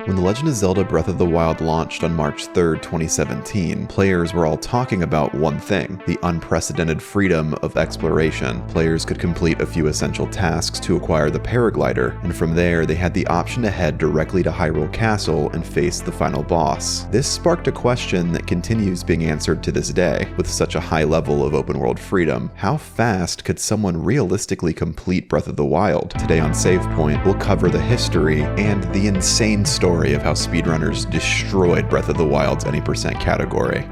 When The Legend of Zelda Breath of the Wild launched on March 3rd, 2017, players were all talking about one thing: the unprecedented freedom of exploration. Players could complete a few essential tasks to acquire the paraglider, and from there they had the option to head directly to Hyrule Castle and face the final boss. This sparked a question that continues being answered to this day. With such a high level of open world freedom, how fast could someone realistically complete Breath of the Wild? Today on SavePoint, we'll cover the history and the insane story of how speedrunners destroyed Breath of the Wild's any percent category.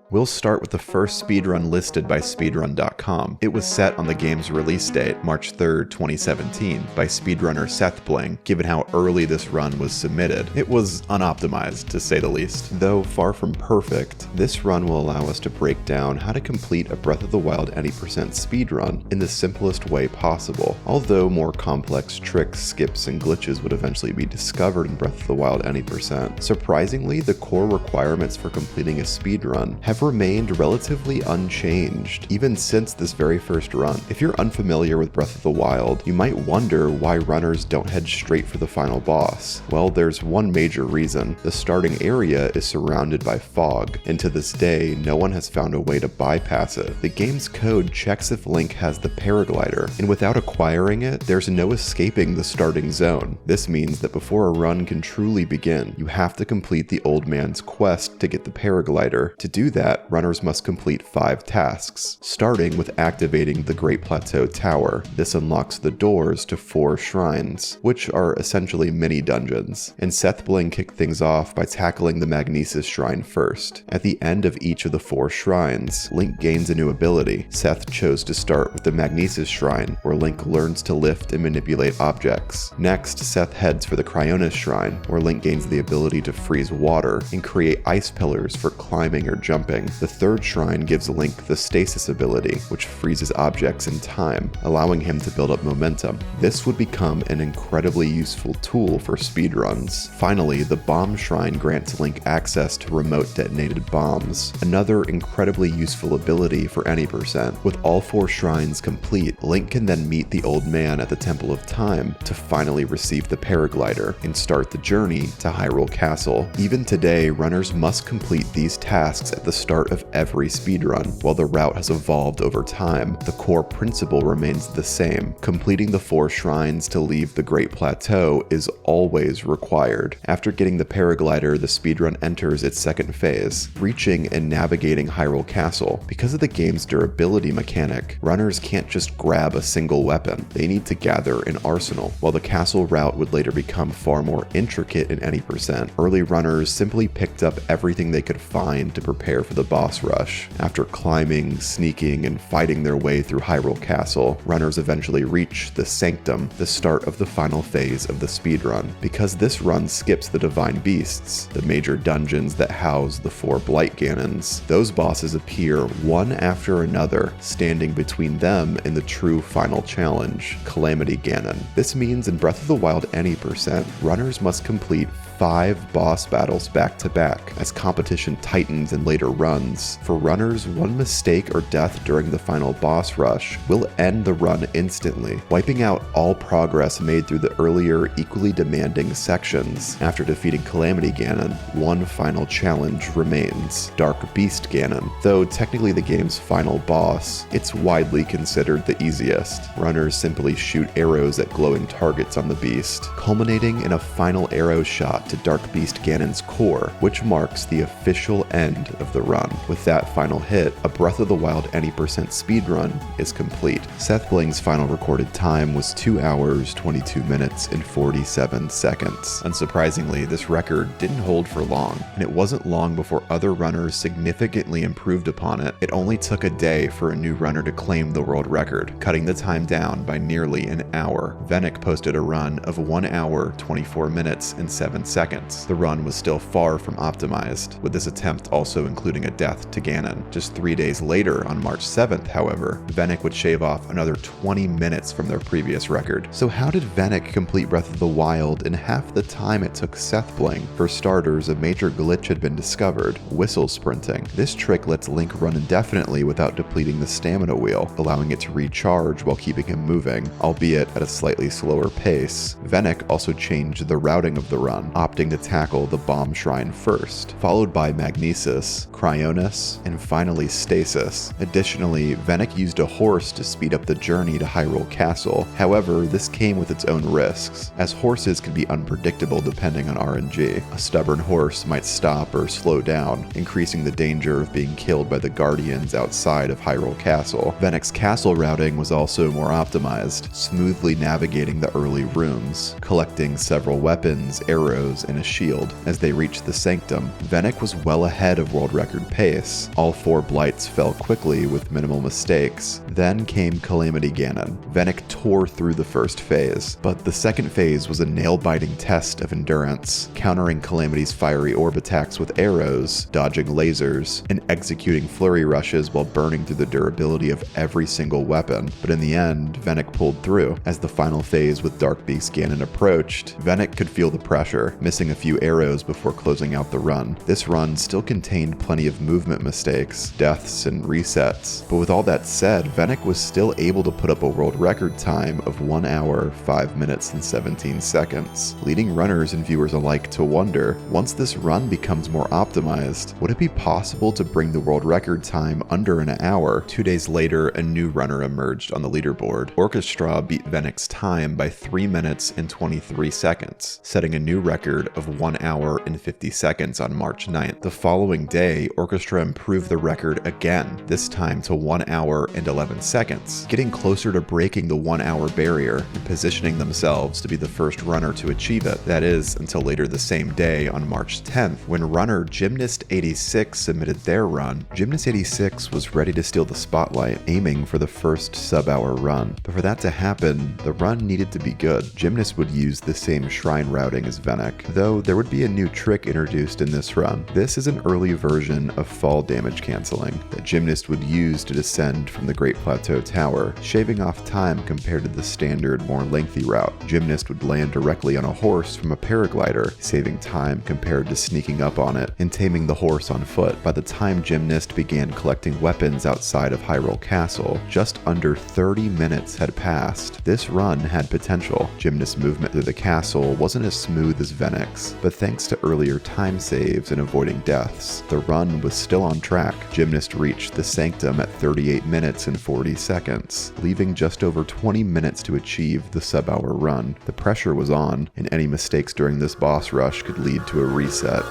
We'll start with the first speedrun listed by Speedrun.com. It was set on the game's release date, March 3rd, 2017, by speedrunner SethBling. Given how early this run was submitted, it was unoptimized, to say the least. Though far from perfect, this run will allow us to break down how to complete a Breath of the Wild any percent speedrun in the simplest way possible. Although more complex tricks, skips, and glitches would eventually be discovered in Breath of the Wild any percent, surprisingly, the core requirements for completing a speedrun have remained relatively unchanged, even since this very first run. If you're unfamiliar with Breath of the Wild, you might wonder why runners don't head straight for the final boss. Well, there's one major reason. The starting area is surrounded by fog, and to this day, no one has found a way to bypass it. The game's code checks if Link has the paraglider, and without acquiring it, there's no escaping the starting zone. This means that before a run can truly begin, you have to complete the old man's quest to get the paraglider. To do that, runners must complete 5 tasks, starting with activating the Great Plateau Tower. This unlocks the doors to 4 shrines, which are essentially mini dungeons, and SethBling kicked things off by tackling the Magnesis Shrine first. At the end of each of the 4 shrines, Link gains a new ability. Seth chose to start with the Magnesis Shrine, where Link learns to lift and manipulate objects. Next, Seth heads for the Cryonis Shrine, where Link gains the ability to freeze water and create ice pillars for climbing or jumping. The 3rd shrine gives Link the Stasis ability, which freezes objects in time, allowing him to build up momentum. This would become an incredibly useful tool for speedruns. Finally, the Bomb Shrine grants Link access to remote detonated bombs, another incredibly useful ability for any percent. With all 4 shrines complete, Link can then meet the old man at the Temple of Time to finally receive the paraglider and start the journey to Hyrule Castle. Even today, runners must complete these tasks at the start of every speedrun. While the route has evolved over time, the core principle remains the same. Completing the 4 shrines to leave the Great Plateau is always required. After getting the paraglider, the speedrun enters its second phase, reaching and navigating Hyrule Castle. Because of the game's durability mechanic, runners can't just grab a single weapon. They need to gather an arsenal. While the castle route would later become far more intricate in any percent, early runners simply picked up everything they could find to prepare for the boss rush. After climbing, sneaking, and fighting their way through Hyrule Castle, runners eventually reach the Sanctum, the start of the final phase of the speedrun. Because this run skips the Divine Beasts, the major dungeons that house the 4 Blight Ganons, those bosses appear one after another, standing between them and the true final challenge, Calamity Ganon. This means in Breath of the Wild any percent, runners must complete 5 boss battles back to back. As competition tightens in later runs, for runners, one mistake or death during the final boss rush will end the run instantly, wiping out all progress made through the earlier, equally demanding sections. After defeating Calamity Ganon, one final challenge remains, Dark Beast Ganon. Though technically the game's final boss, it's widely considered the easiest. Runners simply shoot arrows at glowing targets on the beast, culminating in a final arrow shot to Dark Beast Ganon's core, which marks the official end of the run. With that final hit, a Breath of the Wild any percent speedrun is complete. SethBling's final recorded time was 2 hours, 22 minutes, and 47 seconds. Unsurprisingly, this record didn't hold for long, and it wasn't long before other runners significantly improved upon it. It only took a day for a new runner to claim the world record, cutting the time down by nearly an hour. Venick posted a run of 1 hour, 24 minutes, and 7 seconds. seconds. The run was still far from optimized, with this attempt also including a death to Ganon. Just 3 days later, on March 7th, however, Venick would shave off another 20 minutes from their previous record. So how did Venick complete Breath of the Wild in half the time it took SethBling? For starters, a major glitch had been discovered: whistle sprinting. This trick lets Link run indefinitely without depleting the stamina wheel, allowing it to recharge while keeping him moving, albeit at a slightly slower pace. Venick also changed the routing of the run, opting to tackle the Bomb Shrine first, followed by Magnesis, Cryonis, and finally Stasis. Additionally, Venick used a horse to speed up the journey to Hyrule Castle. However, this came with its own risks, as horses can be unpredictable depending on RNG. A stubborn horse might stop or slow down, increasing the danger of being killed by the guardians outside of Hyrule Castle. Venick's castle routing was also more optimized, smoothly navigating the early rooms, collecting several weapons, arrows, and a shield. As they reached the Sanctum, Venick was well ahead of world record pace. All 4 blights fell quickly with minimal mistakes. Then came Calamity Ganon. Venick tore through the first phase, but the second phase was a nail-biting test of endurance, countering Calamity's fiery orb attacks with arrows, dodging lasers, and executing flurry rushes while burning through the durability of every single weapon. But in the end, Venick pulled through. As the final phase with Dark Beast Ganon approached, Venick could feel the pressure, missing a few arrows before closing out the run. This run still contained plenty of movement mistakes, deaths, and resets, but with all that said, Venick was still able to put up a world record time of 1 hour, 5 minutes, and 17 seconds, leading runners and viewers alike to wonder, once this run becomes more optimized, would it be possible to bring the world record time under an hour? 2 days later, a new runner emerged on the leaderboard. Orchestra beat Venick's time by 3 minutes and 23 seconds, setting a new record of 1 hour and 50 seconds on March 9th. The following day, Orchestra improved the record again, this time to 1 hour and 11 seconds, getting closer to breaking the 1 hour barrier and positioning themselves to be the first runner to achieve it. That is, until later the same day on March 10th, when runner Gymnast86 submitted their run. Gymnast86 was ready to steal the spotlight, aiming for the first sub-hour run. But for that to happen, the run needed to be good. Gymnast would use the same shrine routing as Venick, though there would be a new trick introduced in this run. This is an early version of fall damage canceling that Gymnast would use to descend from the Great Plateau Tower, shaving off time compared to the standard, more lengthy route. Gymnast would land directly on a horse from a paraglider, saving time compared to sneaking up on it and taming the horse on foot. By the time Gymnast began collecting weapons outside of Hyrule Castle, just under 30 minutes had passed. This run had potential. Gymnast's movement through the castle wasn't as smooth as Venick's, but thanks to earlier time saves and avoiding deaths, the run was still on track. Gymnast reached the Sanctum at 38 minutes and 40 seconds, leaving just over 20 minutes to achieve the sub-hour run. The pressure was on, and any mistakes during this boss rush could lead to a reset.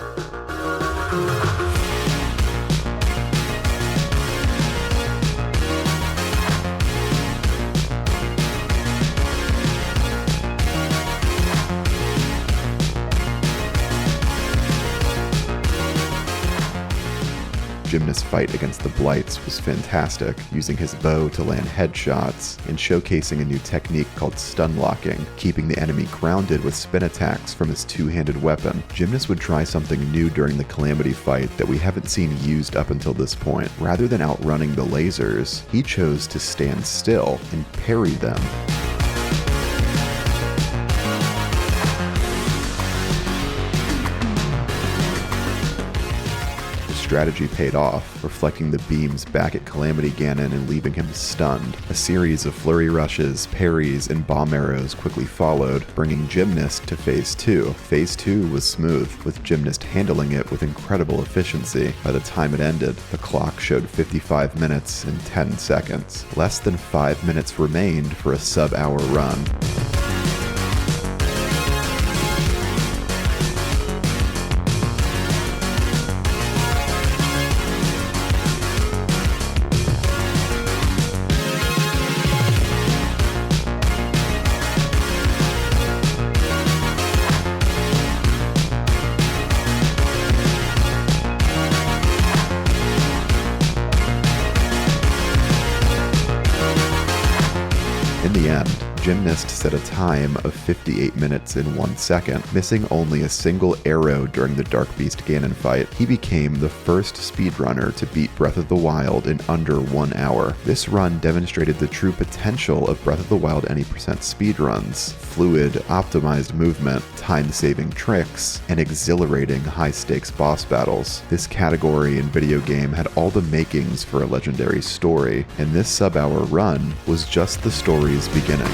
Gymnast's fight against the Blights was fantastic, using his bow to land headshots and showcasing a new technique called stun locking, keeping the enemy grounded with spin attacks from his two-handed weapon. Gymnast would try something new during the Calamity fight that we haven't seen used up until this point. Rather than outrunning the lasers, he chose to stand still and parry them. Strategy paid off, reflecting the beams back at Calamity Ganon and leaving him stunned. A series of flurry rushes, parries, and bomb arrows quickly followed, bringing Gymnast to Phase 2. Phase 2 was smooth, with Gymnast handling it with incredible efficiency. By the time it ended, the clock showed 55 minutes and 10 seconds. Less than 5 minutes remained for a sub-hour run. In the end, Gymnast at a time of 58 minutes and 1 second, missing only a single arrow during the Dark Beast Ganon fight. He became the first speedrunner to beat Breath of the Wild in under 1 hour. This run demonstrated the true potential of Breath of the Wild any percent speedruns: fluid, optimized movement, time-saving tricks, and exhilarating high-stakes boss battles. This category in video game had all the makings for a legendary story, and this sub-hour run was just the story's beginning.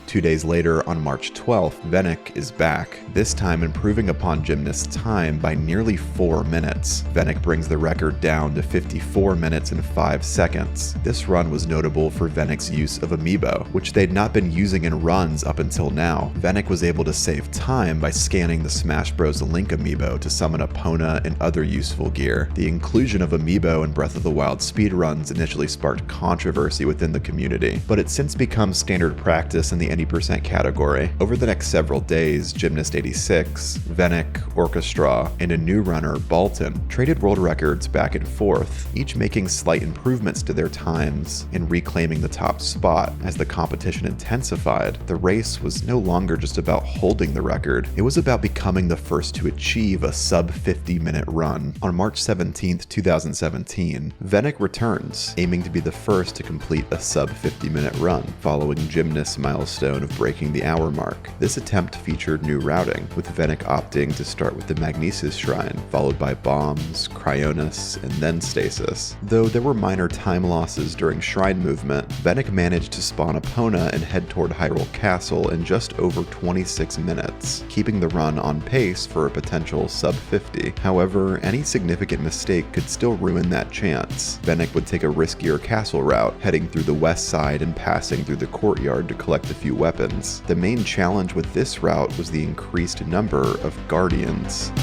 Two days later, on March 12th, Venick is back, this time improving upon Gymnast's time by nearly 4 minutes. Venick brings the record down to 54 minutes and 5 seconds. This run was notable for Venick's use of Amiibo, which they'd not been using in runs up until now. Venick was able to save time by scanning the Smash Bros. Link Amiibo to summon Epona and other useful gear. The inclusion of Amiibo in Breath of the Wild speedruns initially sparked controversy within the community, but it's since become standard practice in the % category. Over the next several days, Gymnast 86, Venick, Orchestra, and a new runner, Balton, traded world records back and forth, each making slight improvements to their times and reclaiming the top spot. As the competition intensified, the race was no longer just about holding the record, it was about becoming the first to achieve a sub 50-minute run. On March 17th, 2017, Venick returns, aiming to be the first to complete a sub 50-minute run, following Gymnast's milestone of breaking the hour mark. This attempt featured new routing, with Venick opting to start with the Magnesis Shrine, followed by Bombs, Cryonis, and then Stasis. Though there were minor time losses during shrine movement, Venick managed to spawn Epona and head toward Hyrule Castle in just over 26 minutes, keeping the run on pace for a potential sub 50. However, any significant mistake could still ruin that chance. Venick would take a riskier castle route, heading through the west side and passing through the courtyard to collect a few weapons. The main challenge with this route was the increased number of guardians.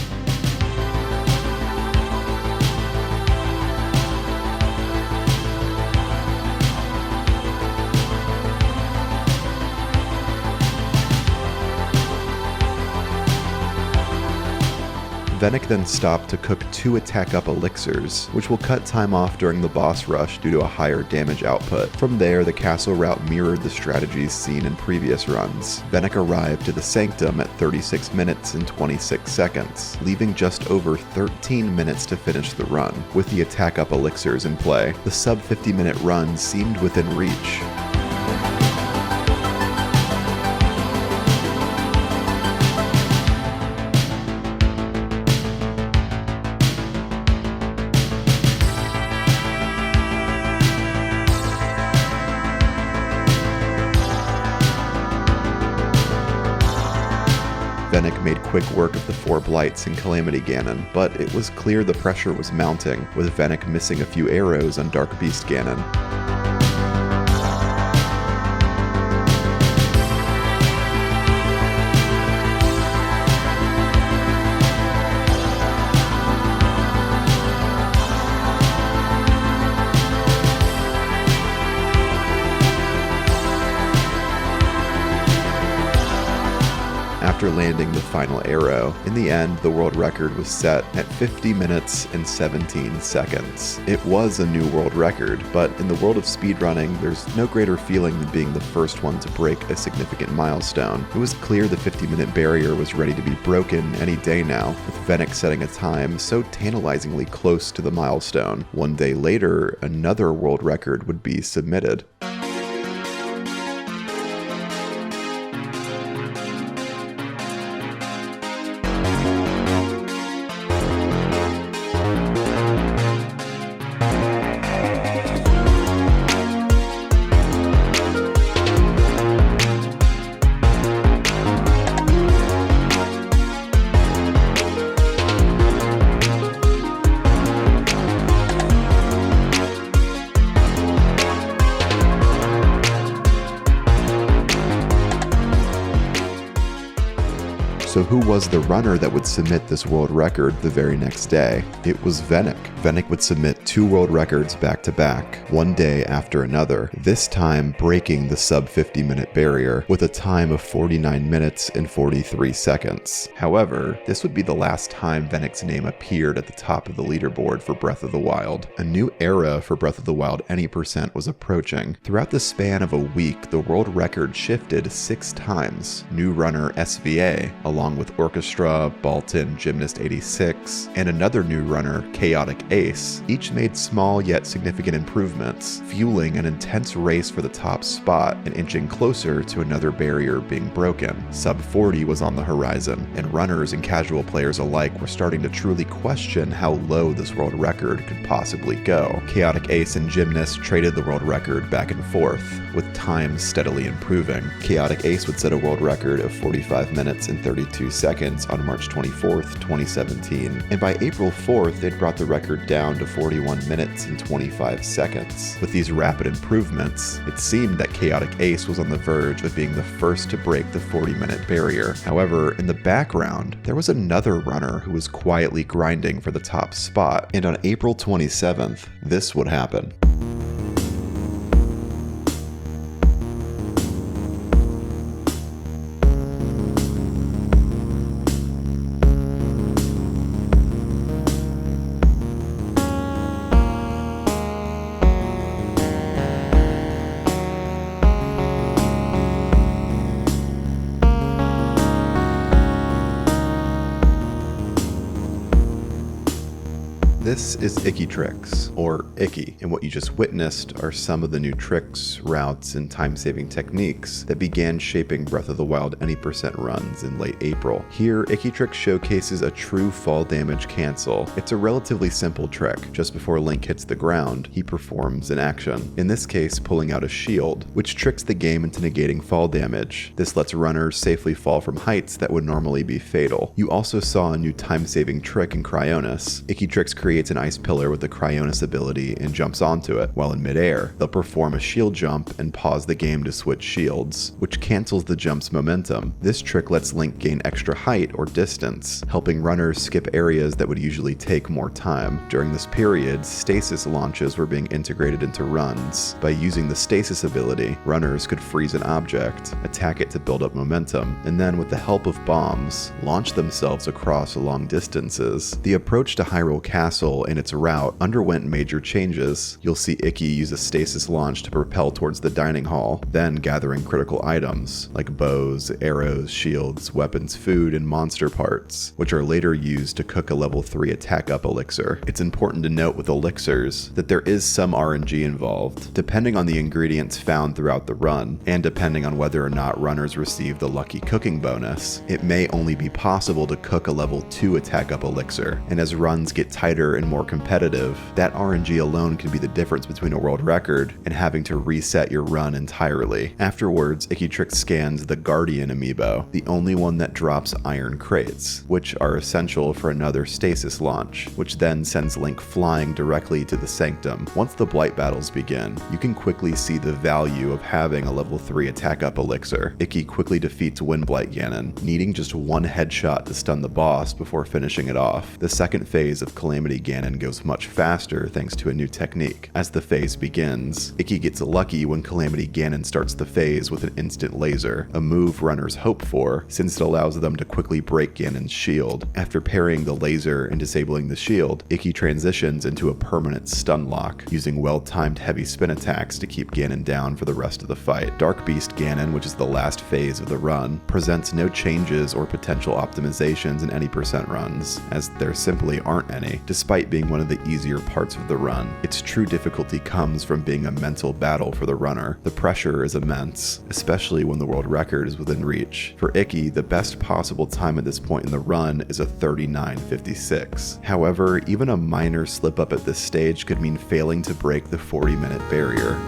Venick then stopped to cook 2 attack-up elixirs, which will cut time off during the boss rush due to a higher damage output. From there, the castle route mirrored the strategies seen in previous runs. Venick arrived to the Sanctum at 36 minutes and 26 seconds, leaving just over 13 minutes to finish the run. With the attack-up elixirs in play, the sub 50-minute run seemed within reach. Venick made quick work of the 4 Blights and Calamity Ganon, but it was clear the pressure was mounting, with Venick missing a few arrows on Dark Beast Ganon. After landing the final arrow, in the end, the world record was set at 50 minutes and 17 seconds. It was a new world record, but in the world of speedrunning, there's no greater feeling than being the first one to break a significant milestone. It was clear the 50-minute barrier was ready to be broken any day now, with Venick setting a time so tantalizingly close to the milestone. One day later, another world record would be submitted. So who was the runner that would submit this world record the very next day? It was Venick. Venick would submit 2 world records back-to-back, one day after another, this time breaking the sub 50-minute barrier with a time of 49 minutes and 43 seconds. However, this would be the last time Venick's name appeared at the top of the leaderboard for Breath of the Wild. A new era for Breath of the Wild any percent was approaching. Throughout the span of a week, the world record shifted 6 times. New runner SVA, along with Orchestra, Balton, Gymnast 86, and another new runner, Chaotic Ace, each made small yet significant improvements, fueling an intense race for the top spot and inching closer to another barrier being broken. Sub 40 was on the horizon, and runners and casual players alike were starting to truly question how low this world record could possibly go. Chaotic Ace and Gymnast traded the world record back and forth, with time steadily improving. Chaotic Ace would set a world record of 45 minutes and 32 seconds on March 24th, 2017, and by April 4th, they'd brought the record down to 41 minutes and 25 seconds. With these rapid improvements, it seemed that Chaotic Ace was on the verge of being the first to break the 40-minute barrier. However, in the background, there was another runner who was quietly grinding for the top spot, and on April 27th, this would happen. This is Icky Tricks, or Icky, and what you just witnessed are some of the new tricks, routes, and time-saving techniques that began shaping Breath of the Wild any percent runs in late April. Here, Icky Tricks showcases a true fall damage cancel. It's a relatively simple trick. Just before Link hits the ground, he performs an action, in this case pulling out a shield, which tricks the game into negating fall damage. This lets runners safely fall from heights that would normally be fatal. You also saw a new time-saving trick in Cryonis. Icky Tricks creates an ice pillar with the Cryonis ability and jumps onto it. While in midair, they'll perform a shield jump and pause the game to switch shields, which cancels the jump's momentum. This trick lets Link gain extra height or distance, helping runners skip areas that would usually take more time. During this period, stasis launches were being integrated into runs. By using the stasis ability, runners could freeze an object, attack it to build up momentum, and then with the help of bombs, launch themselves across long distances. The approach to Hyrule Castle and its route underwent major changes. You'll see Icky use a stasis launch to propel towards the dining hall, then gathering critical items like bows, arrows, shields, weapons, food, and monster parts, which are later used to cook a level 3 attack up elixir. It's important to note with elixirs that there is some RNG involved, depending on the ingredients found throughout the run, and depending on whether or not runners receive the lucky cooking bonus. It may only be possible to cook a level 2 attack up elixir, and as runs get tighter and more competitive, that RNG alone can be the difference between a world record and having to reset your run entirely. Afterwards, Icky Tricks scans the Guardian amiibo, the only one that drops iron crates, which are essential for another stasis launch, which then sends Link flying directly to the Sanctum. Once the Blight battles begin, you can quickly see the value of having a level 3 attack up elixir. Icky quickly defeats Windblight Ganon, needing just one headshot to stun the boss before finishing it off. The second phase of Calamity Ganon goes much faster thanks to a new technique. As the phase begins, Icky gets lucky when Calamity Ganon starts the phase with an instant laser, a move runners hope for since it allows them to quickly break Ganon's shield. After parrying the laser and disabling the shield, Icky transitions into a permanent stun lock, using well-timed heavy spin attacks to keep Ganon down for the rest of the fight. Dark Beast Ganon, which is the last phase of the run, presents no changes or potential optimizations in any percent runs, as there simply aren't any, despite being one of the easier parts of the run. Its true difficulty comes from being a mental battle for the runner. The pressure is immense, especially when the world record is within reach. For Icky, the best possible time at this point in the run is a 39:56. However, even a minor slip up at this stage could mean failing to break the 40-minute barrier.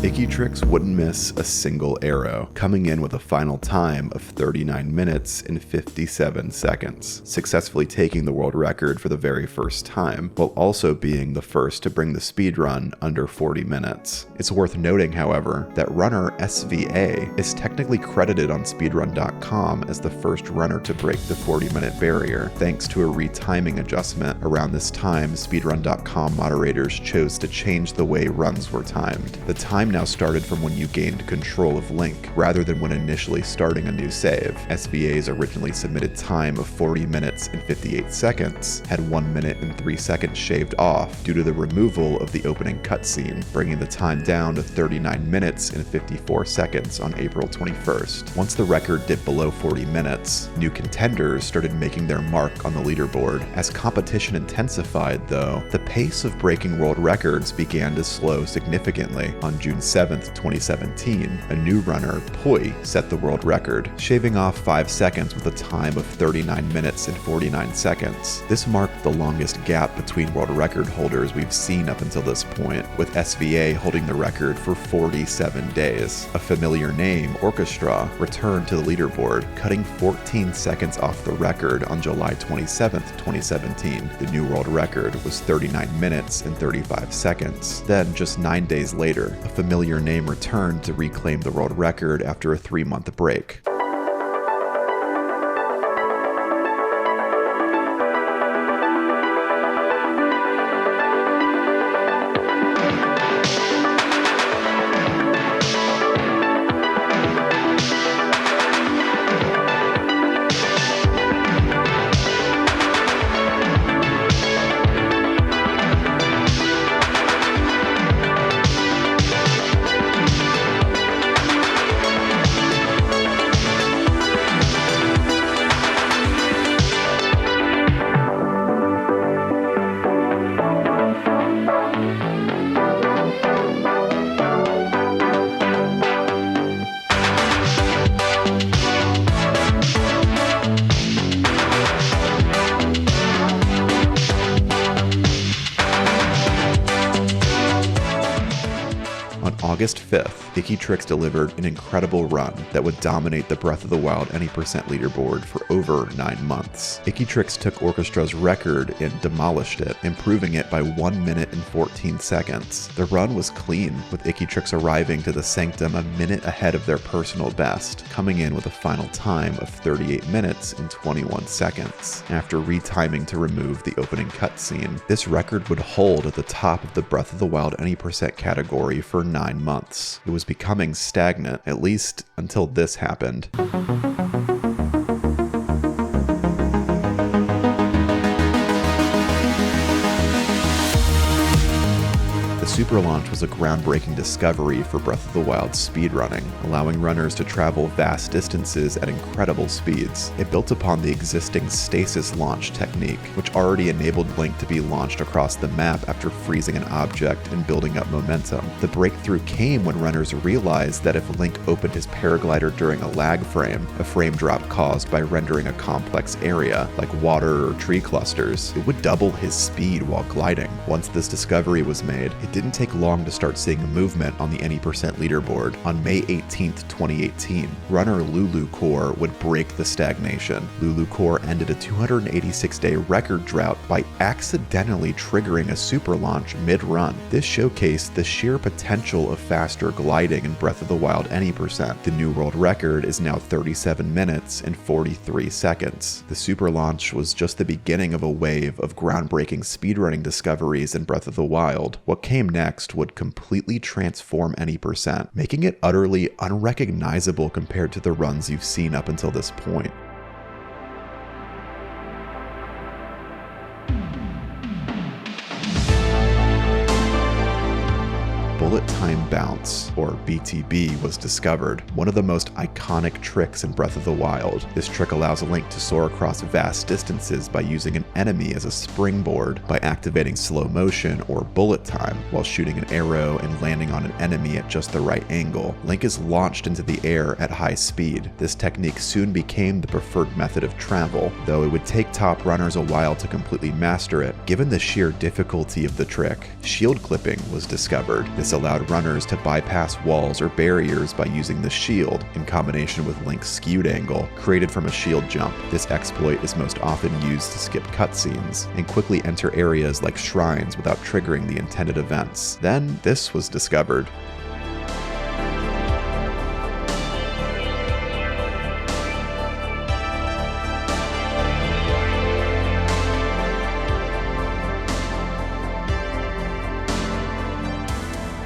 Icky INTRNLCMD wouldn't miss a single arrow, coming in with a final time of 39 minutes and 57 seconds, successfully taking the world record for the very first time, while also being the first to bring the speedrun under 40 minutes. It's worth noting, however, that runner SVA is technically credited on Speedrun.com as the first runner to break the 40-minute barrier, thanks to a retiming adjustment. Around this time, Speedrun.com moderators chose to change the way runs were timed. The time now started from when you gained control of Link, rather than when initially starting a new save. SVA's originally submitted time of 40 minutes and 58 seconds had 1 minute and 3 seconds shaved off due to the removal of the opening cutscene, bringing the time down to 39 minutes and 54 seconds on April 21st. Once the record dipped below 40 minutes, new contenders started making their mark on the leaderboard. As competition intensified, though, the pace of breaking world records began to slow significantly. On June 7th, 2017, a new runner, Poi, set the world record, shaving off 5 seconds with a time of 39 minutes and 49 seconds. This marked the longest gap between world record holders we've seen up until this point, with SVA holding the record for 47 days. A familiar name, Orchestra, returned to the leaderboard, cutting 14 seconds off the record on July 27th, 2017. The new world record was 39 minutes and 35 seconds. Then, just 9 days later, a familiar name returned to reclaim the world record after a 3-month break. August 5th, INTRNLCMD delivered an incredible run that would dominate the Breath of the Wild any % leaderboard for over 9 months. INTRNLCMD took Orchestra's record and demolished it, improving it by 1 minute and 14 seconds. The run was clean, with INTRNLCMD arriving to the Sanctum a minute ahead of their personal best, coming in with a final time of 38 minutes and 21 seconds. After retiming to remove the opening cutscene, this record would hold at the top of the Breath of the Wild any % category for 9 months. It was becoming stagnant, at least until this happened. The Super Launch was a groundbreaking discovery for Breath of the Wild speedrunning, allowing runners to travel vast distances at incredible speeds. It built upon the existing stasis launch technique, which already enabled Link to be launched across the map after freezing an object and building up momentum. The breakthrough came when runners realized that if Link opened his paraglider during a lag frame, a frame drop caused by rendering a complex area, like water or tree clusters, it would double his speed while gliding. Once this discovery was made, it didn't take long to start seeing movement on the any % leaderboard. On May 18th, 2018, runner Lulu Core would break the stagnation. Lulu Core ended a 286-day record drought by accidentally triggering a super launch mid-run. This showcased the sheer potential of faster gliding in Breath of the Wild any %. The new world record is now 37 minutes and 43 seconds. The super launch was just the beginning of a wave of groundbreaking speedrunning discoveries in Breath of the Wild. What came next would completely transform any %, making it utterly unrecognizable compared to the runs you've seen up until this point. Bullet Time Bounce, or BTB, was discovered, one of the most iconic tricks in Breath of the Wild. This trick allows Link to soar across vast distances by using an enemy as a springboard by activating slow motion or bullet time while shooting an arrow and landing on an enemy at just the right angle. Link is launched into the air at high speed. This technique soon became the preferred method of travel, though it would take top runners a while to completely master it. Given the sheer difficulty of the trick, shield clipping was discovered. This allowed allowed runners to bypass walls or barriers by using the shield, in combination with Link's skewed angle, created from a shield jump. This exploit is most often used to skip cutscenes, and quickly enter areas like shrines without triggering the intended events. Then, this was discovered.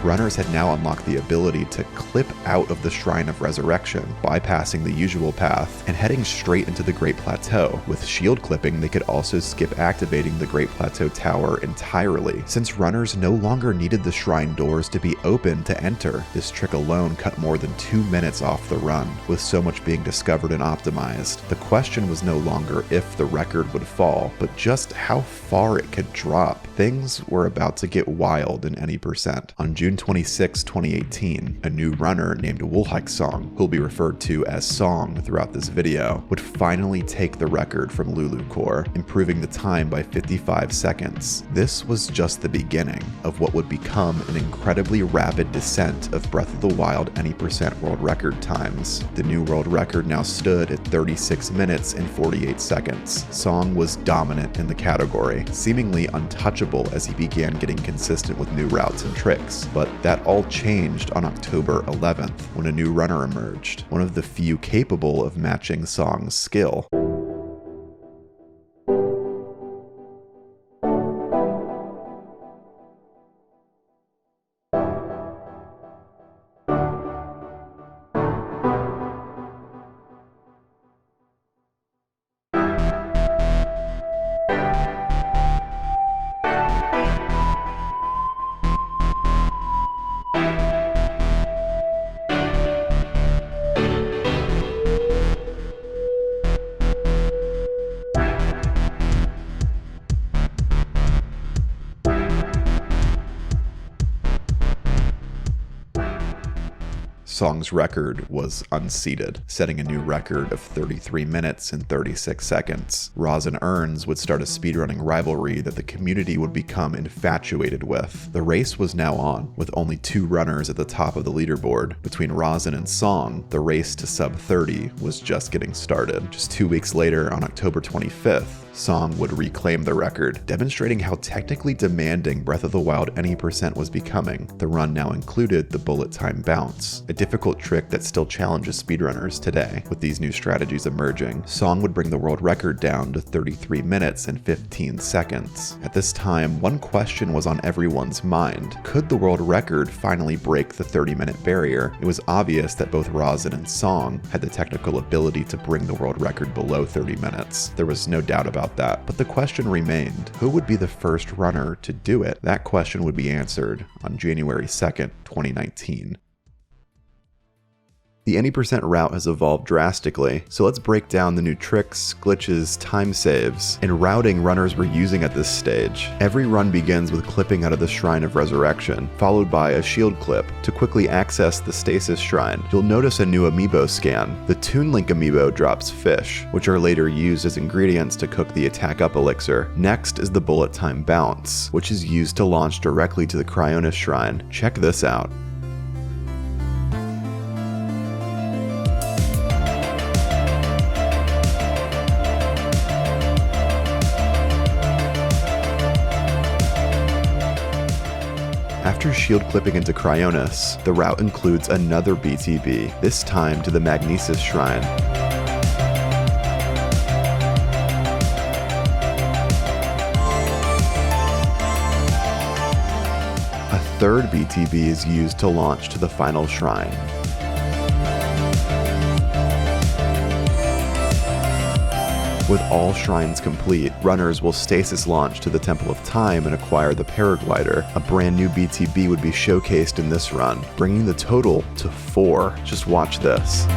Runners had now unlocked the ability to clip out of the Shrine of Resurrection, bypassing the usual path and heading straight into the Great Plateau. With shield clipping, they could also skip activating the Great Plateau Tower entirely. Since runners no longer needed the shrine doors to be open to enter, this trick alone cut more than 2 minutes off the run, with so much being discovered and optimized. The question was no longer if the record would fall, but just how far it could drop. Things were about to get wild in any percent. On June 26, 2018, a new runner named Wulhike-song, who'll be referred to as Song throughout this video, would finally take the record from Lulucore, improving the time by 55 seconds. This was just the beginning of what would become an incredibly rapid descent of Breath of the Wild any percent world record times. The new world record now stood at 36 minutes and 48 seconds. Song was dominant in the category, seemingly untouchable as he began getting consistent with new routes and tricks. But that all changed on October 11th, when a new runner emerged, one of the few capable of matching Song's skill. Song's record was unseated, setting a new record of 33 minutes and 36 seconds. Roz and Earns would start a speedrunning rivalry that the community would become infatuated with. The race was now on, with only 2 runners at the top of the leaderboard. Between Rosin and Song, the race to sub 30 was just getting started. Just 2 weeks later, on October 25th, Song would reclaim the record, demonstrating how technically demanding Breath of the Wild any percent was becoming. The run now included the bullet time bounce, a difficult trick that still challenges speedrunners today. With these new strategies emerging, Song would bring the world record down to 33 minutes and 15 seconds. At this time, one question was on everyone's mind. Could the world record finally break the 30-minute barrier? It was obvious that both Rosin and Song had the technical ability to bring the world record below 30 minutes. There was no doubt about that, but the question remained, who would be the first runner to do it? That question would be answered on January 2nd, 2019. The any percent route has evolved drastically, so let's break down the new tricks, glitches, time saves, and routing runners were using at this stage. Every run begins with clipping out of the Shrine of Resurrection, followed by a shield clip. To quickly access the Stasis Shrine, you'll notice a new amiibo scan. The Toon Link amiibo drops fish, which are later used as ingredients to cook the Attack Up elixir. Next is the Bullet Time Bounce, which is used to launch directly to the Cryonis Shrine. Check this out. After shield clipping into Cryonis, the route includes another BTB, this time to the Magnesis Shrine. A third BTB is used to launch to the final shrine. With all shrines complete, runners will stasis launch to the Temple of Time and acquire the Paraglider. A brand new BTB would be showcased in this run, bringing the total to 4. Just watch this.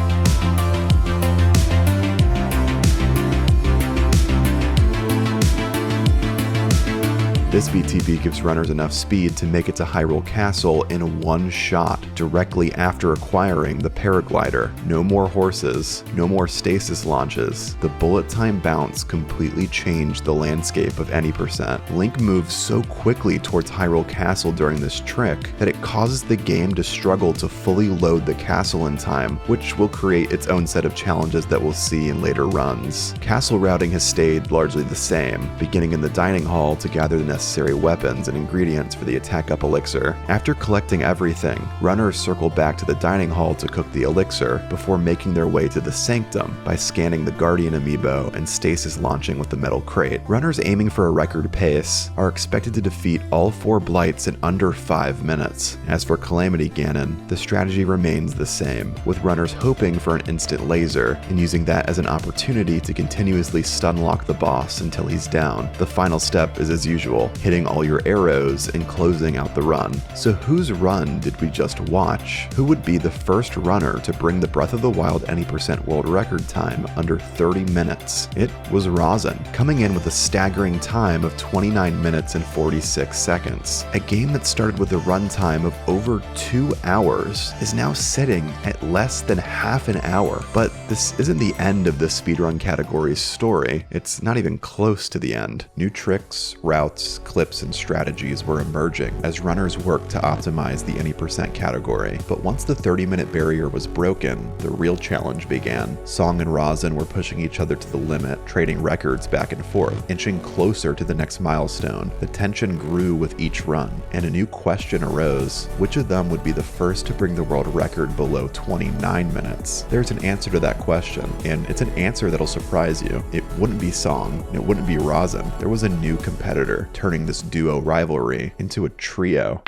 This VTB gives runners enough speed to make it to Hyrule Castle in one shot, directly after acquiring the paraglider. No more horses, no more stasis launches. The bullet time bounce completely changed the landscape of any percent. Link moves so quickly towards Hyrule Castle during this trick that it causes the game to struggle to fully load the castle in time, which will create its own set of challenges that we'll see in later runs. Castle routing has stayed largely the same, beginning in the dining hall to gather the necessary weapons and ingredients for the attack up elixir. After collecting everything, runners circle back to the dining hall to cook the elixir before making their way to the sanctum by scanning the Guardian amiibo and stasis launching with the metal crate. Runners aiming for a record pace are expected to defeat all 4 blights in under 5 minutes. As for Calamity Ganon, the strategy remains the same, with runners hoping for an instant laser and using that as an opportunity to continuously stun lock the boss until he's down. The final step is as usual, hitting all your arrows and closing out the run. So whose run did we just watch? Who would be the first runner to bring the Breath of the Wild any percent world record time under 30 minutes? It was Rosin, coming in with a staggering time of 29 minutes and 46 seconds. A game that started with a runtime of over 2 hours is now sitting at less than half an hour. But this isn't the end of the speedrun category's story. It's not even close to the end. New tricks, routes, clips, and strategies were emerging as runners worked to optimize the any percent category. But once the 30-minute barrier was broken, the real challenge began. Song and Rosin were pushing each other to the limit, trading records back and forth, inching closer to the next milestone. The tension grew with each run, and a new question arose. Which of them would be the first to bring the world record below 29 minutes? There's an answer to that question, and it's an answer that'll surprise you. It wouldn't be Song, and it wouldn't be Rosin. There was a new competitor, turning this duo rivalry into a trio.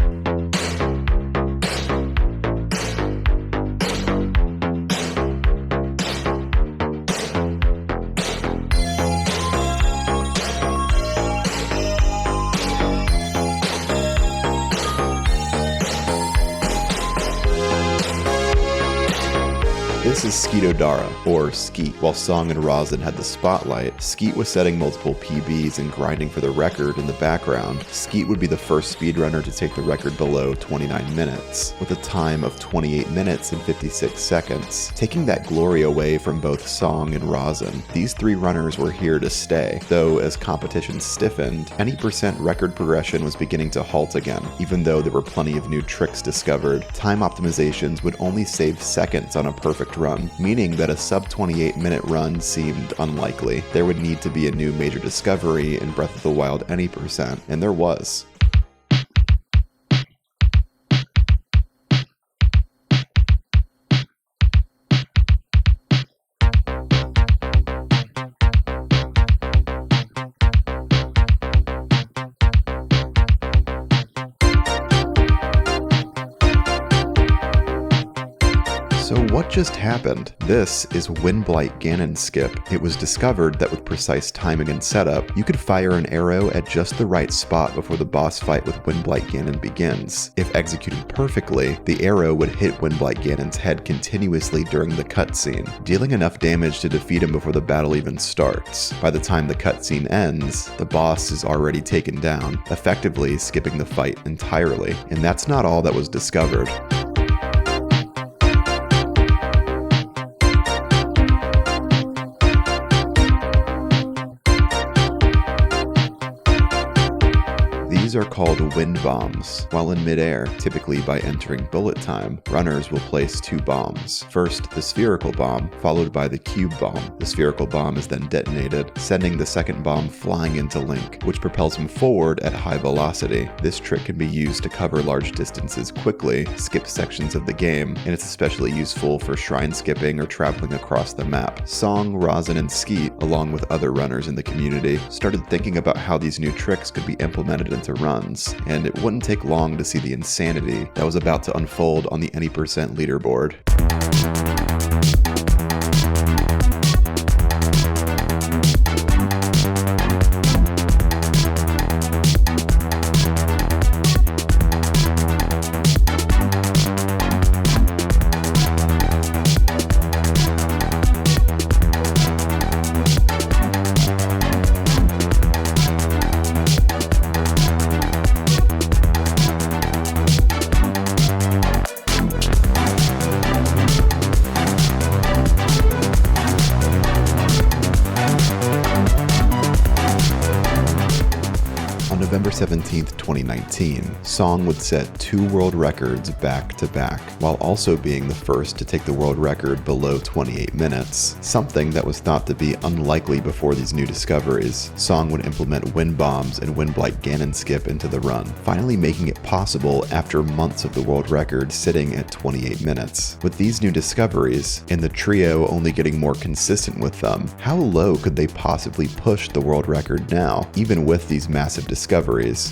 This is Skeet O'Dara, or Skeet. While Song and Rosin had the spotlight, Skeet was setting multiple PBs and grinding for the record in the background. Skeet would be the first speedrunner to take the record below 29 minutes, with a time of 28 minutes and 56 seconds. Taking that glory away from both Song and Rosin, these 3 runners were here to stay, though as competition stiffened, any percent record progression was beginning to halt again. Even though there were plenty of new tricks discovered, time optimizations would only save seconds on a perfect run, meaning that a sub 28 minute run seemed unlikely. There would need to be a new major discovery in Breath of the Wild any percent, and there was. So what just happened? This is Windblight Ganon Skip. It was discovered that with precise timing and setup, you could fire an arrow at just the right spot before the boss fight with Windblight Ganon begins. If executed perfectly, the arrow would hit Windblight Ganon's head continuously during the cutscene, dealing enough damage to defeat him before the battle even starts. By the time the cutscene ends, the boss is already taken down, effectively skipping the fight entirely. And that's not all that was discovered. These are called wind bombs. While in midair, typically by entering bullet time, runners will place 2 bombs. First, the spherical bomb, followed by the cube bomb. The spherical bomb is then detonated, sending the second bomb flying into Link, which propels him forward at high velocity. This trick can be used to cover large distances quickly, skip sections of the game, and it's especially useful for shrine skipping or traveling across the map. Song, Rosin, and Skeet, along with other runners in the community, started thinking about how these new tricks could be implemented into runs, and it wouldn't take long to see the insanity that was about to unfold on the any percent leaderboard. On November 17th, 2019, Song would set 2 world records back to back, while also being the first to take the world record below 28 minutes, something that was thought to be unlikely before these new discoveries. Song would implement wind bombs and wind blight Ganon skip into the run, finally making it possible after months of the world record sitting at 28 minutes. With these new discoveries, and the trio only getting more consistent with them, how low could they possibly push the world record now? Even with these massive discoveries,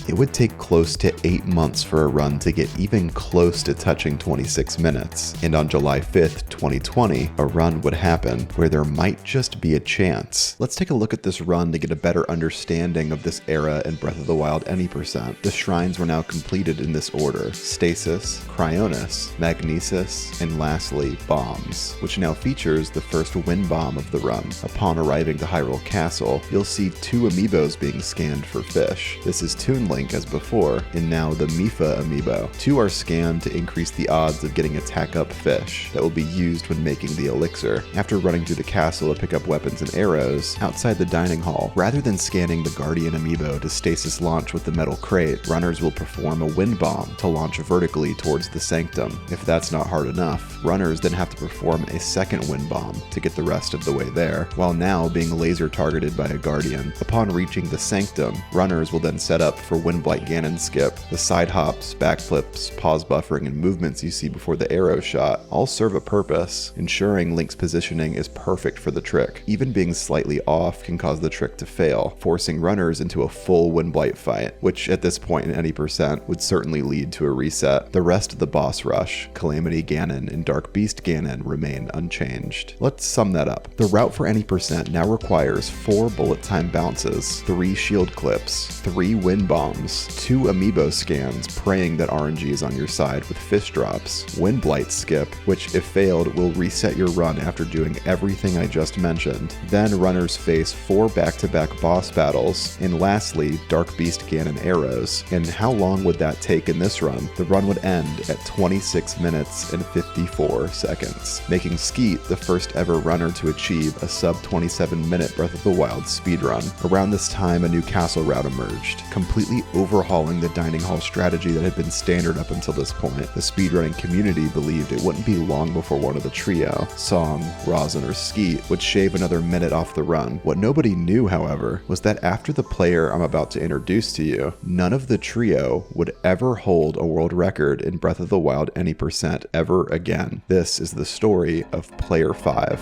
it would take close to 8 months for a run to get even close to touching 26 minutes. And on July 5th, 2020, a run would happen where there might just be a chance. Let's take a look at this run to get a better understanding of this era in Breath of the Wild any%. The shrines were now completed in this order: Stasis, Cryonis, Magnesis, and lastly, Bombs, which now features the first wind bomb of the run. Upon arriving to Hyrule Castle, you'll see 2 amiibos being scanned for fish. This is Toon Link as before, and now the Mifa amiibo. 2 are scanned to increase the odds of getting attack up fish that will be used when making the elixir. After running through the castle to pick up weapons and arrows, outside the dining hall, rather than scanning the Guardian amiibo to stasis launch with the metal crate, runners will perform a wind bomb to launch vertically towards the sanctum. If that's not hard enough, runners then have to perform a second wind bomb to get the rest of the way there, while now being laser targeted by a Guardian. Upon reaching the sanctum, runners will then set up for wind blight Ganon skip. The side hops, backflips, pause buffering, and movements you see before the arrow shot all serve a purpose, ensuring Link's positioning is perfect for the trick. Even being slightly off can cause the trick to fail, forcing runners into a full wind blight fight, which at this point in any% would certainly lead to a reset. The rest of the boss rush, Calamity Ganon and Dark Beast Ganon, remain unchanged. Let's sum that up. The route for any% now requires 4 bullet time bounces, 3 shield clips, 3 wind bombs, 2 amiibo scans praying that RNG is on your side with fish drops, wind blight skip, which if failed will reset your run after doing everything I just mentioned. Then runners face 4 back-to-back boss battles, and lastly, Dark Beast Ganon arrows. And how long would that take in this run? The run would end at 26 minutes and 54 seconds, making Skeet the first ever runner to achieve a sub 27 minute Breath of the Wild speedrun. Around this time, a new castle route emerged, completely overhauling the dining hall strategy that had been standard up until this point. The speedrunning community believed it wouldn't be long before one of the trio, Song, Rosin, or Skeet, would shave another minute off the run. What nobody knew, however, was that after the player I'm about to introduce to you, none of the trio would ever hold a world record in Breath of the Wild any% ever again. This is the story of Player 5.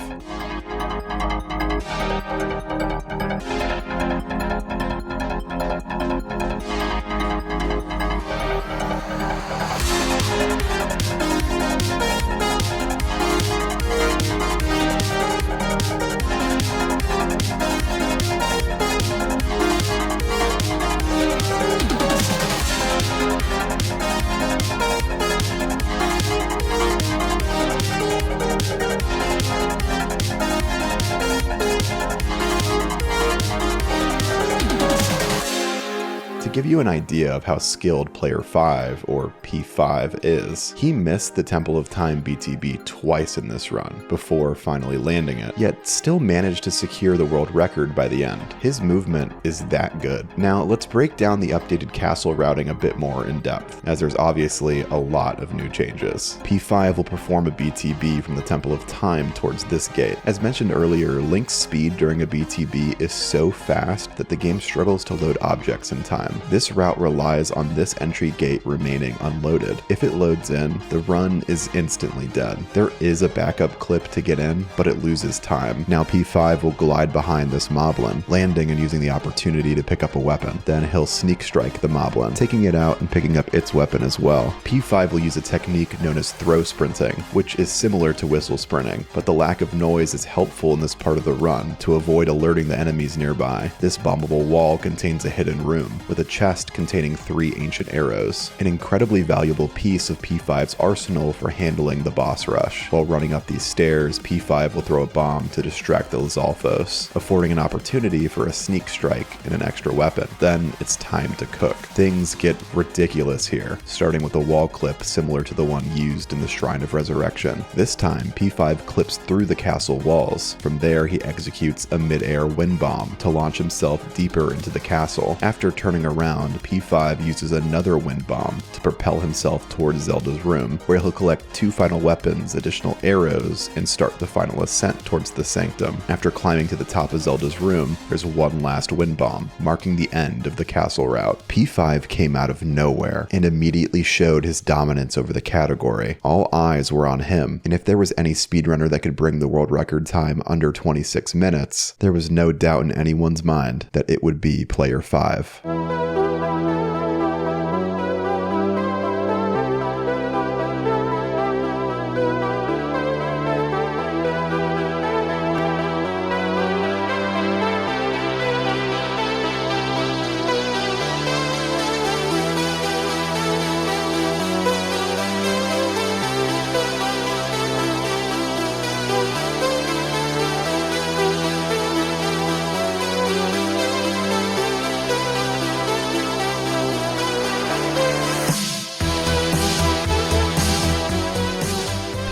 To give you an idea of how skilled Player 5, or P5, is, he missed the Temple of Time BTB twice in this run, before finally landing it, yet still managed to secure the world record by the end. His movement is that good. Now let's break down the updated castle routing a bit more in depth, as there's obviously a lot of new changes. P5 will perform a BTB from the Temple of Time towards this gate. As mentioned earlier, Link's speed during a BTB is so fast that the game struggles to load objects in time. This route relies on this entry gate remaining unloaded. If it loads in, the run is instantly dead. There is a backup clip to get in, but it loses time. Now P5 will glide behind this moblin, landing and using the opportunity to pick up a weapon. Then he'll sneak strike the moblin, taking it out and picking up its weapon as well. P5 will use a technique known as throw sprinting, which is similar to whistle sprinting, but the lack of noise is helpful in this part of the run to avoid alerting the enemies nearby. This bombable wall contains a hidden room, with a chest containing 3 ancient arrows, an incredibly valuable piece of P5's arsenal for handling the boss rush. While running up these stairs, P5 will throw a bomb to distract the Lizalfos, affording an opportunity for a sneak strike and an extra weapon. Then it's time to cook. Things get ridiculous here, starting with a wall clip similar to the one used in the Shrine of Resurrection. This time, P5 clips through the castle walls. From there, he executes a mid-air wind bomb to launch himself deeper into the castle. After turning around round, P5 uses another wind bomb to propel himself towards Zelda's room, where he'll collect 2 final weapons, additional arrows, and start the final ascent towards the sanctum. After climbing to the top of Zelda's room, there's one last wind bomb, marking the end of the castle route. P5 came out of nowhere and immediately showed his dominance over the category. All eyes were on him, and if there was any speedrunner that could bring the world record time under 26 minutes, there was no doubt in anyone's mind that it would be player 5.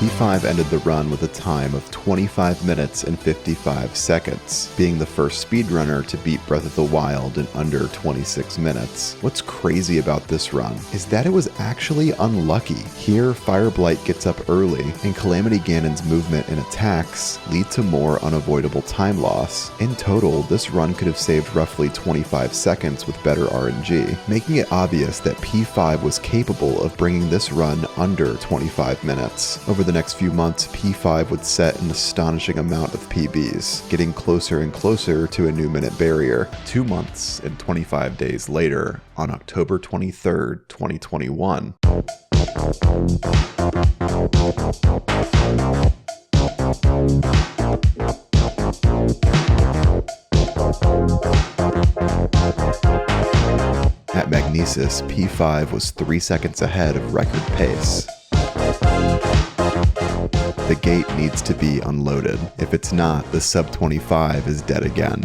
P5 ended the run with a time of 25 minutes and 55 seconds, being the first speedrunner to beat Breath of the Wild in under 26 minutes. What's crazy about this run is that it was actually unlucky. Here, Fireblight gets up early, and Calamity Ganon's movement and attacks lead to more unavoidable time loss. In total, this run could have saved roughly 25 seconds with better RNG, making it obvious that P5 was capable of bringing this run under 25 minutes. Over the next few months, P5 would set an astonishing amount of PBs, getting closer and closer to a new minute barrier. 2 months and 25 days later, on October 23rd, 2021, at Magnesis, P5 was 3 seconds ahead of record pace. The gate needs to be unloaded. If it's not, the sub 25 is dead again.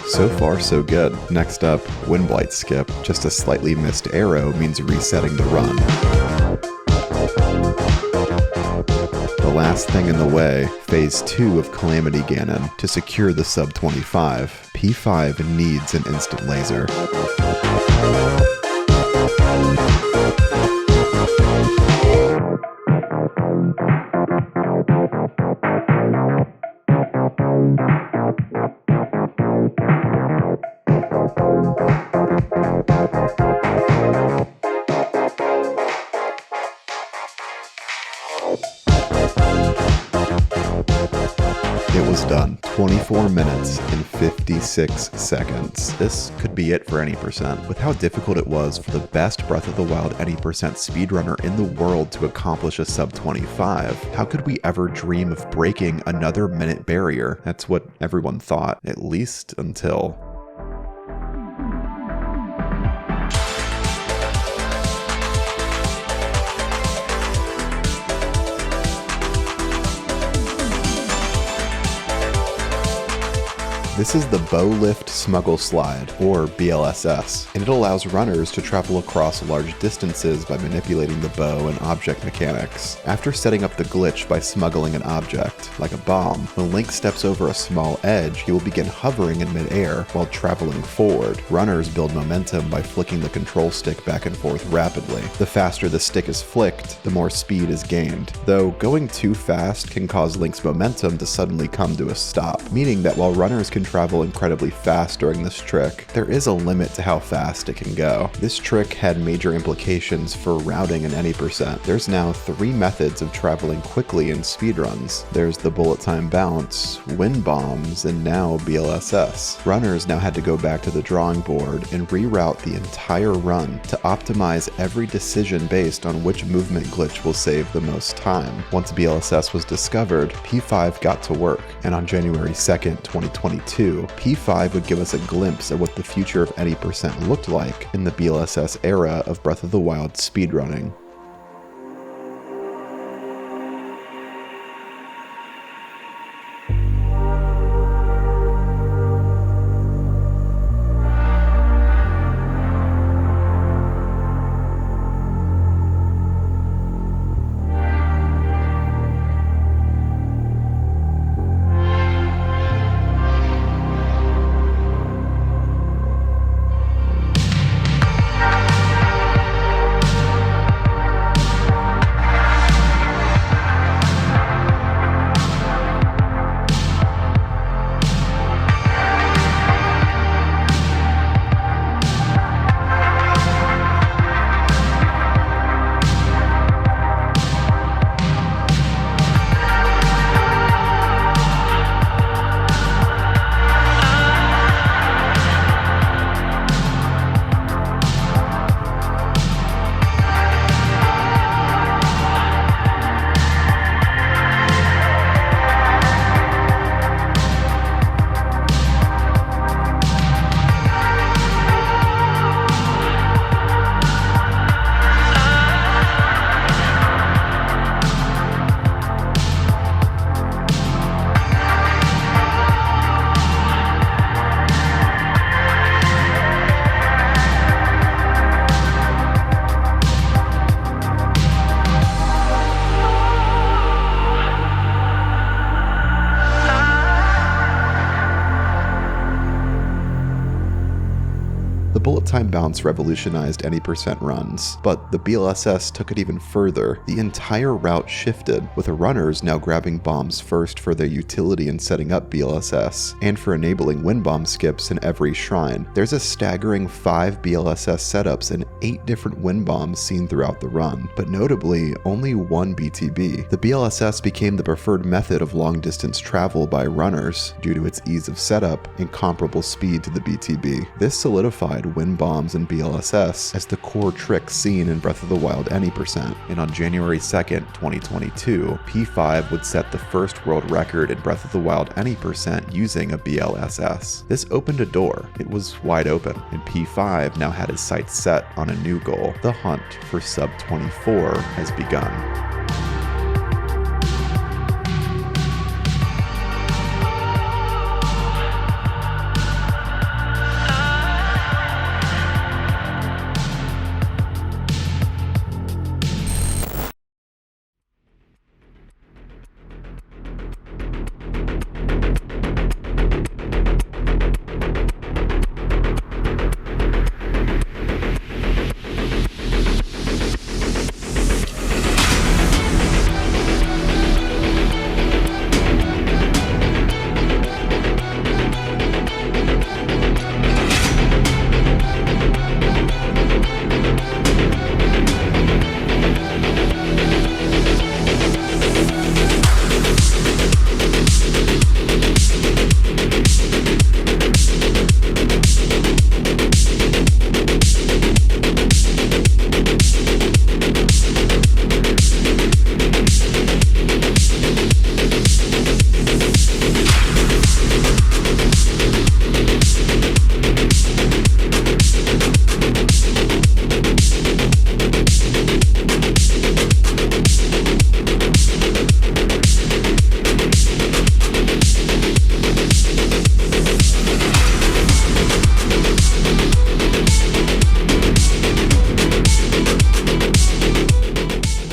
So far, so good. Next up, Windblight skip. Just a slightly missed arrow means resetting the run. The last thing in the way, Phase 2 of Calamity Ganon. To secure the sub 25, P5 needs an instant laser. It was done. 24 minutes and 56 seconds. This could be it for any percent. With how difficult it was for the best Breath of the Wild any percent speedrunner in the world to accomplish a sub 25, how could we ever dream of breaking another minute barrier? That's what everyone thought, at least until... This is the Bow Lift Smuggle Slide, or BLSS, and it allows runners to travel across large distances by manipulating the bow and object mechanics. After setting up the glitch by smuggling an object, like a bomb, when Link steps over a small edge, he will begin hovering in midair while traveling forward. Runners build momentum by flicking the control stick back and forth rapidly. The faster the stick is flicked, the more speed is gained, though going too fast can cause Link's momentum to suddenly come to a stop, meaning that while runners can travel incredibly fast during this trick, there is a limit to how fast it can go. This trick had major implications for routing in any percent. There's now 3 methods of traveling quickly in speedruns. There's the bullet time bounce, wind bombs, and now BLSS. Runners now had to go back to the drawing board and reroute the entire run to optimize every decision based on which movement glitch will save the most time. Once BLSS was discovered, P5 got to work, and on January 2nd, 2022, P5 would give us a glimpse at what the future of any percent looked like in the BLSS era of Breath of the Wild speedrunning. The bullet time bounce revolutionized any percent runs, but the BLSS took it even further. The entire route shifted, with the runners now grabbing bombs first for their utility in setting up BLSS, and for enabling wind bomb skips in every shrine. There's a staggering 5 BLSS setups and 8 different wind bombs seen throughout the run, but notably, only 1 BTB. The BLSS became the preferred method of long-distance travel by runners due to its ease of setup and comparable speed to the BTB. This solidified wind bombs and BLSS as the core trick seen in Breath of the Wild any percent, and on January 2nd, 2022, P5 would set the first world record in Breath of the Wild any percent using a BLSS. This opened a door. It was wide open, and P5 now had his sights set on a new goal. The hunt for sub 24 has begun.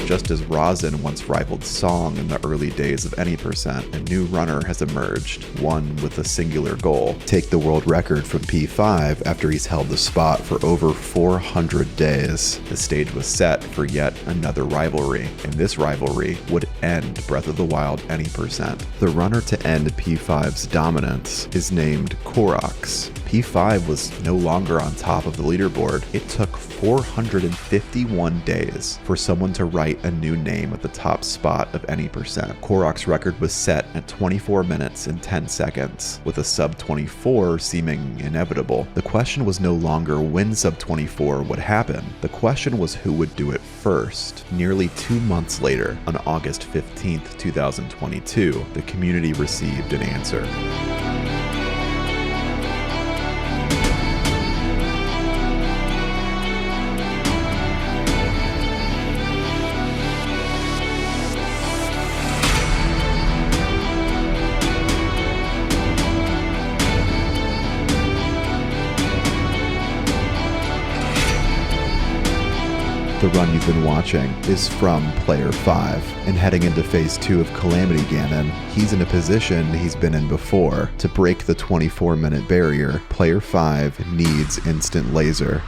Just as Rosin once rivaled Song in the early days of any percent, a new runner has emerged, one with a singular goal: take the world record from P5 after he's held the spot for over 400 days. The stage was set for yet another rivalry, and this rivalry would end Breath of the Wild any percent. The runner to end P5's dominance is named Koroks. P5 was no longer on top of the leaderboard. It took 451 days for someone to write a new name at the top spot of any percent. Koroks' record was set at 24 minutes and 10 seconds, with a sub 24 seeming inevitable. The question was no longer when sub 24 would happen. The question was who would do it first. Nearly 2 months later, on August 15th, 2022, the community received an answer. The run you've been watching is from Player 5, and heading into Phase 2 of Calamity Ganon, he's in a position he's been in before. To break the 24-minute barrier, Player 5 needs Instant Laser.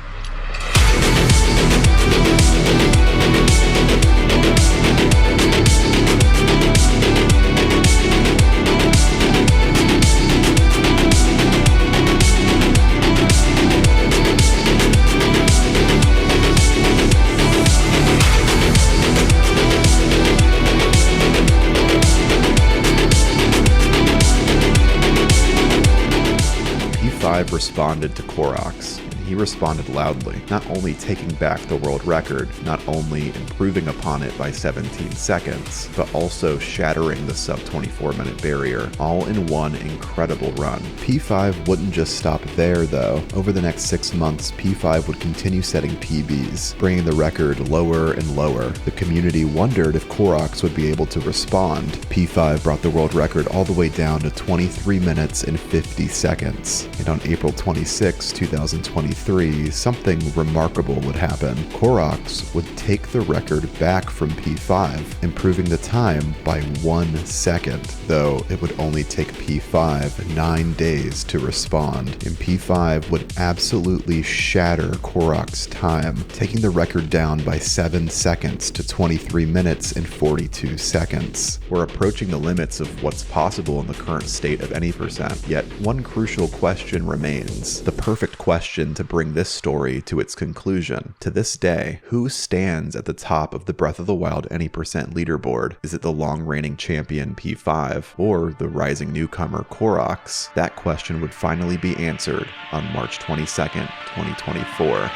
P5 responded to Koroks, and he responded loudly, not only taking back the world record, not only improving upon it by 17 seconds, but also shattering the sub 24-minute barrier, all in one incredible run. P5 wouldn't just stop there though. Over the next 6 months, P5 would continue setting PBs, bringing the record lower and lower. The community wondered if Koroks would be able to respond. P5 brought the world record all the way down to 23 minutes and 50 seconds. And on April 26, 2022, P3, something remarkable would happen. Koroks would take the record back from P5, improving the time by 1 second, though it would only take P5 9 days to respond, and P5 would absolutely shatter Korok's time, taking the record down by 7 seconds to 23 minutes and 42 seconds. We're approaching the limits of what's possible in the current state of any percent, yet one crucial question remains, the perfect question to bring this story to its conclusion. To this day, who stands at the top of the Breath of the Wild any percent leaderboard? Is it the long-reigning champion P5 or the rising newcomer Koroks? That question would finally be answered on March 22nd, 2024.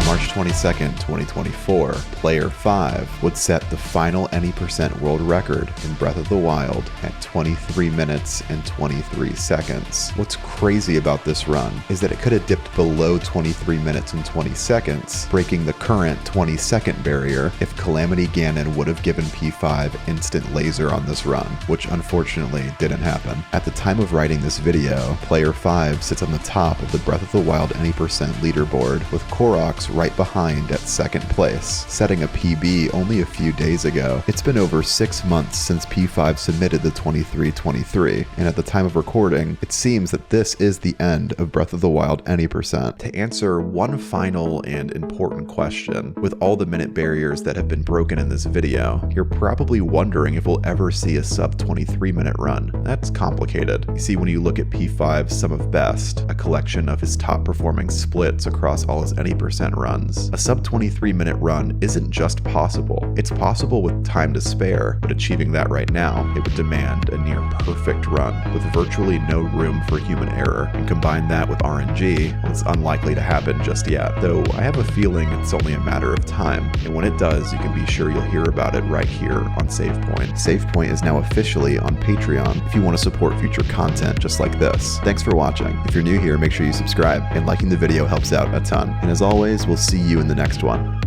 March 22nd, 2024, Player 5 would set the final any percent world record in Breath of the Wild at 23 minutes and 23 seconds. What's crazy about this run is that it could have dipped below 23 minutes and 20 seconds, breaking the current 20-second barrier if Calamity Ganon would have given P5 instant laser on this run, which unfortunately didn't happen. At the time of writing this video, Player 5 sits on the top of the Breath of the Wild any percent leaderboard, with Koroks right behind at second place, setting a PB only a few days ago. It's been over 6 months since P5 submitted the 23-23, and at the time of recording, it seems that this is the end of Breath of the Wild any percent. To answer one final and important question, with all the minute barriers that have been broken in this video, you're probably wondering if we'll ever see a sub 23 minute run. That's complicated. You see, when you look at P5's Sum of Best, a collection of his top performing splits across all his any percent runs, a sub 23 minute run isn't just possible. It's possible with time to spare, but achieving that right now, it would demand a near perfect run with virtually no room for human error. And combine that with RNG, well, it's unlikely to happen just yet, though I have a feeling it's only a matter of time. And when it does, you can be sure you'll hear about it right here on SavePoint. SavePoint is now officially on Patreon if you want to support future content just like this. Thanks for watching. If you're new here, make sure you subscribe, and liking the video helps out a ton. And as always, we'll see you in the next one.